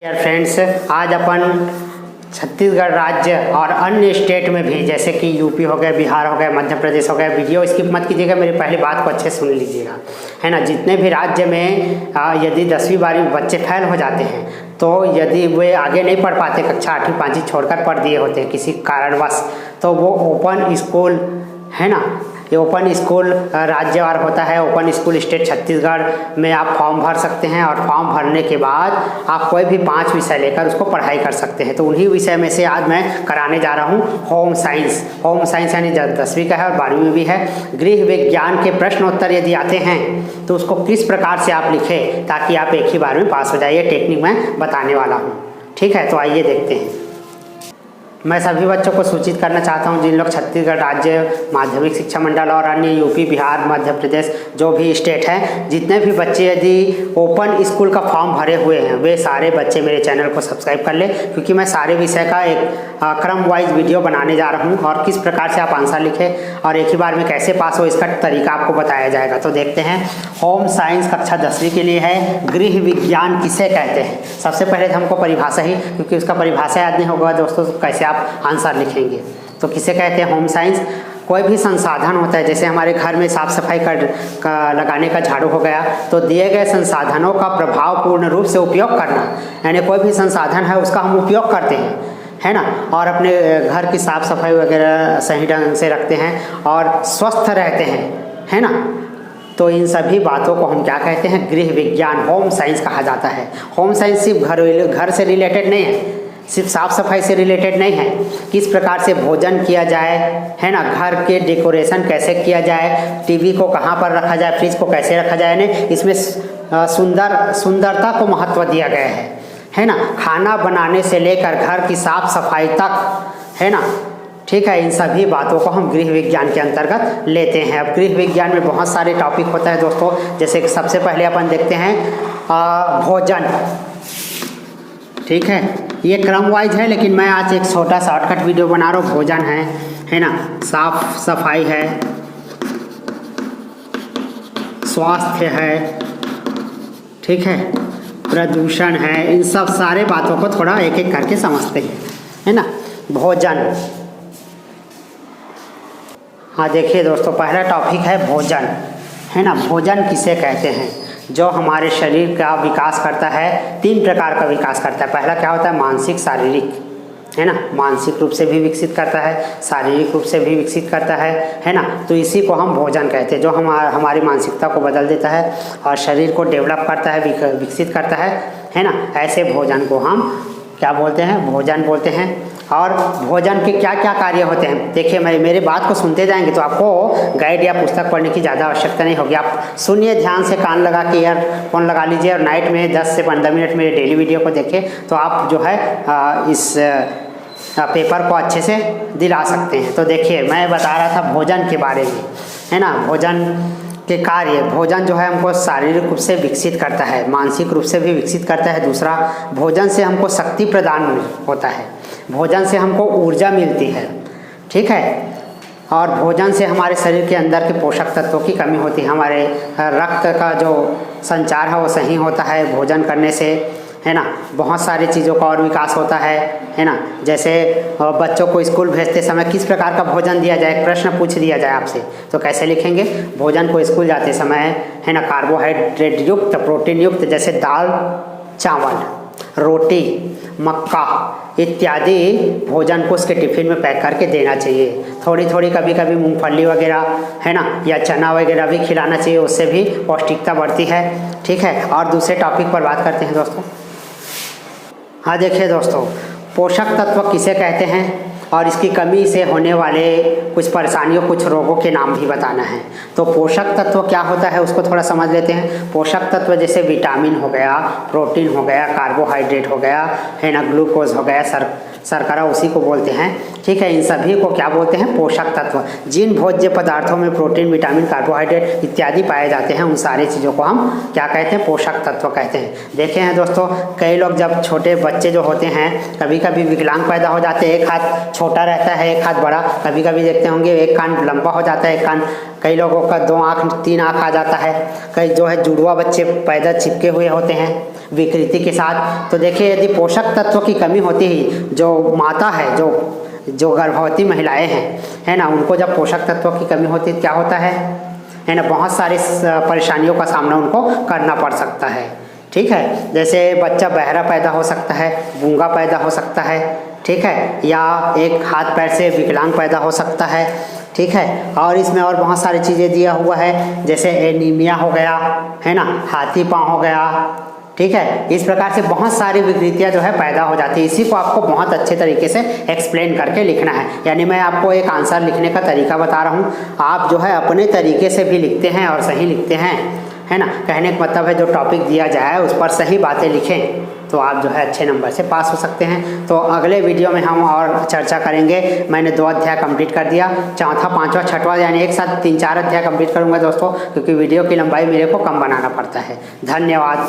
यार फ्रेंड्स, आज अपन छत्तीसगढ़ राज्य और अन्य स्टेट में भी जैसे कि यूपी हो गया, बिहार हो गया, मध्य प्रदेश हो गया, वीडियो स्किप मत कीजिएगा, मेरी पहली बात को अच्छे सुन लीजिएगा, है ना। जितने भी राज्य में यदि 10वीं 12वीं बच्चे फेल हो जाते हैं तो यदि वे आगे नहीं पढ़ पाते, कक्षा 8वीं 5वीं छोड़कर पढ़ दिए होते हैं किसी कारणवश, तो वो ओपन स्कूल, है ना, ये ओपन स्कूल राज्यवार होता है। ओपन स्कूल स्टेट छत्तीसगढ़ में आप फॉर्म भर सकते हैं और फॉर्म भरने के बाद आप कोई भी 5 विषय लेकर उसको पढ़ाई कर सकते हैं। तो उन्हीं विषय में से आज मैं कराने जा रहा हूँ होम साइंस। होम साइंस यानी 10वीं का है और 12वीं में भी है। गृह विज्ञान के प्रश्नोत्तर यदि आते हैं तो उसको किस प्रकार से आप लिखें ताकि आप एक ही बार में पास हो जाइए, टेक्निक मैं बताने वाला हूँ। ठीक है, तो आइए देखते हैं। मैं सभी बच्चों को सूचित करना चाहता हूं जिन लोग छत्तीसगढ़ राज्य माध्यमिक शिक्षा मंडल और अन्य यूपी, बिहार, मध्य प्रदेश जो भी स्टेट हैं, जितने भी बच्चे यदि ओपन स्कूल का फॉर्म भरे हुए हैं वे सारे बच्चे मेरे चैनल को सब्सक्राइब कर लें, क्योंकि मैं सारे विषय का एक क्रम वाइज वीडियो बनाने जा रहा हूं और किस प्रकार से आप आंसर लिखें और एक ही बार में कैसे पास हो इसका तरीका आपको बताया जाएगा। तो देखते हैं, होम साइंस कक्षा 10वीं के लिए है। गृह विज्ञान किसे कहते हैं? सबसे पहले तो हमको परिभाषा ही, क्योंकि उसका परिभाषा याद नहीं होगा दोस्तों तो कैसे आप आंसर लिखेंगे। तो किसे कहते हैं होम साइंस? कोई भी संसाधन होता है, जैसे हमारे घर में साफ सफाई का लगाने का झाड़ू हो गया, तो दिए गए संसाधनों का प्रभावपूर्ण रूप से उपयोग करना, यानी कोई भी संसाधन है उसका हम उपयोग करते हैं, है ना, और अपने घर की साफ सफाई वगैरह सही ढंग से रखते हैं और स्वस्थ रहते हैं, है ना। तो इन सभी बातों को हम क्या कहते हैं? गृह विज्ञान, होम साइंस कहा जाता है। होम साइंस सिर्फ घर से रिलेटेड नहीं है, सिर्फ साफ सफाई से रिलेटेड नहीं है। किस प्रकार से भोजन किया जाए, है ना, घर के डेकोरेशन कैसे किया जाए, टीवी को कहाँ पर रखा जाए, फ्रिज को कैसे रखा जाए, यानी इसमें सुंदरता को महत्व दिया गया है ना। खाना बनाने से लेकर घर की साफ सफाई तक, है ना, ठीक है, इन सभी बातों को हम गृह विज्ञान के अंतर्गत लेते हैं। अब गृह विज्ञान में बहुत सारे टॉपिक होता है दोस्तों, जैसे कि सबसे पहले अपन देखते हैं भोजन। ठीक है, ये क्रम वाइज है, लेकिन मैं आज एक छोटा शॉर्टकट वीडियो बना रहा हूँ। भोजन है ना, साफ सफाई है, स्वास्थ्य है, ठीक है, प्रदूषण है, इन सब सारे बातों को थोड़ा एक एक करके समझते हैं, है ना। भोजन, हाँ देखिए दोस्तों, पहला टॉपिक है भोजन, है ना। भोजन किसे कहते हैं? जो हमारे शरीर का विकास करता है, 3 प्रकार का विकास करता है। पहला क्या होता है? मानसिक शारीरिक, है ना, मानसिक रूप से भी विकसित करता है, शारीरिक रूप से भी विकसित करता है ना। तो इसी को हम भोजन कहते हैं, जो हमारी मानसिकता को बदल देता है और शरीर को डेवलप करता है, विकसित करता है ना। ऐसे भोजन को हम क्या बोलते हैं? भोजन बोलते हैं। और भोजन के क्या क्या कार्य होते हैं? देखिए, मेरी बात को सुनते जाएंगे तो आपको गाइड या पुस्तक पढ़ने की ज़्यादा आवश्यकता नहीं होगी। आप सुनिए ध्यान से, कान लगा के ईयरफोन लगा लीजिए और नाइट में 10 से 15 मिनट मेरे डेली वीडियो को देखें, तो आप जो है इस पेपर को अच्छे से दिला सकते हैं। तो देखिए, मैं बता रहा था भोजन के बारे में, है ना। भोजन के कार्य, भोजन जो है हमको शारीरिक रूप से विकसित करता है, मानसिक रूप से भी विकसित करता है। दूसरा, भोजन से हमको शक्ति प्रदान होता है, भोजन से हमको ऊर्जा मिलती है, ठीक है। और भोजन से हमारे शरीर के अंदर के पोषक तत्वों की कमी होती है, हमारे रक्त का जो संचार है वो सही होता है भोजन करने से, है ना। बहुत सारी चीज़ों का और विकास होता है ना। जैसे बच्चों को स्कूल भेजते समय किस प्रकार का भोजन दिया जाए, प्रश्न पूछ दिया जाए आपसे, तो कैसे लिखेंगे? भोजन को स्कूल जाते समय, है ना, कार्बोहाइड्रेट युक्त, प्रोटीन युक्त, जैसे दाल चावल, रोटी, मक्का इत्यादि भोजन को उसके टिफिन में पैक करके देना चाहिए। थोड़ी थोड़ी कभी कभी मूंगफली वगैरह, है ना, या चना वगैरह भी खिलाना चाहिए, उससे भी पौष्टिकता बढ़ती है, ठीक है। और दूसरे टॉपिक पर बात करते हैं दोस्तों। हाँ देखिए दोस्तों, पोषक तत्व किसे कहते हैं और इसकी कमी से होने वाले कुछ परेशानियों, कुछ रोगों के नाम भी बताना है। तो पोषक तत्व क्या होता है उसको थोड़ा समझ लेते हैं। पोषक तत्व जैसे विटामिन हो गया, प्रोटीन हो गया, कार्बोहाइड्रेट हो गया, है ना, ग्लूकोज हो गया, शर्करा उसी को बोलते हैं, ठीक है। इन सभी को क्या बोलते हैं? पोषक तत्व। जिन भोज्य पदार्थों में प्रोटीन, विटामिन, कार्बोहाइड्रेट इत्यादि पाए जाते हैं उन सारी चीज़ों को हम क्या कहते हैं? पोषक तत्व कहते हैं। देखे हैं दोस्तों, कई लोग जब छोटे बच्चे जो होते हैं कभी कभी विकलांग पैदा हो जाते हैं, एक हाथ छोटा रहता है एक हाथ बड़ा, कभी कभी देखते होंगे एक कान लंबा हो जाता है एक कान, कई लोगों का 2 आँख 3 आँख आ जाता है, कई जो है जुड़वा बच्चे पैदा चिपके हुए होते हैं, विकृति के साथ। तो देखिए यदि पोषक तत्व की कमी होती ही जो माता है, जो गर्भवती महिलाएं हैं, है ना, उनको जब पोषक तत्वों की कमी होती है क्या होता है ना, बहुत सारी परेशानियों का सामना उनको करना पड़ सकता है। ठीक है, जैसे बच्चा बहरा पैदा हो सकता है, गूंगा पैदा हो सकता है, ठीक है, या एक हाथ पैर से विकलांग पैदा हो सकता है। ठीक है, और इसमें और बहुत सारी चीज़ें दिया हुआ है, जैसे एनीमिया हो गया, है ना, हाथी पाँव हो गया। ठीक है, इस प्रकार से बहुत सारी विकृतियां जो है पैदा हो जाती है। इसी को आपको बहुत अच्छे तरीके से एक्सप्लेन करके लिखना है, यानी मैं आपको एक आंसर लिखने का तरीका बता रहा हूँ, आप जो है अपने तरीके से भी लिखते हैं और सही लिखते हैं, है ना। कहने का मतलब है जो टॉपिक दिया जाए उस पर सही बातें लिखें तो आप जो है अच्छे नंबर से पास हो सकते हैं। तो अगले वीडियो में हम और चर्चा करेंगे। मैंने 2 अध्याय कंप्लीट कर दिया, चौथा, पांचवा, छठवां, यानी एक साथ 3-4 अध्याय कंप्लीट करूंगा दोस्तों, क्योंकि वीडियो की लंबाई मेरे को कम बनाना पड़ता है। धन्यवाद।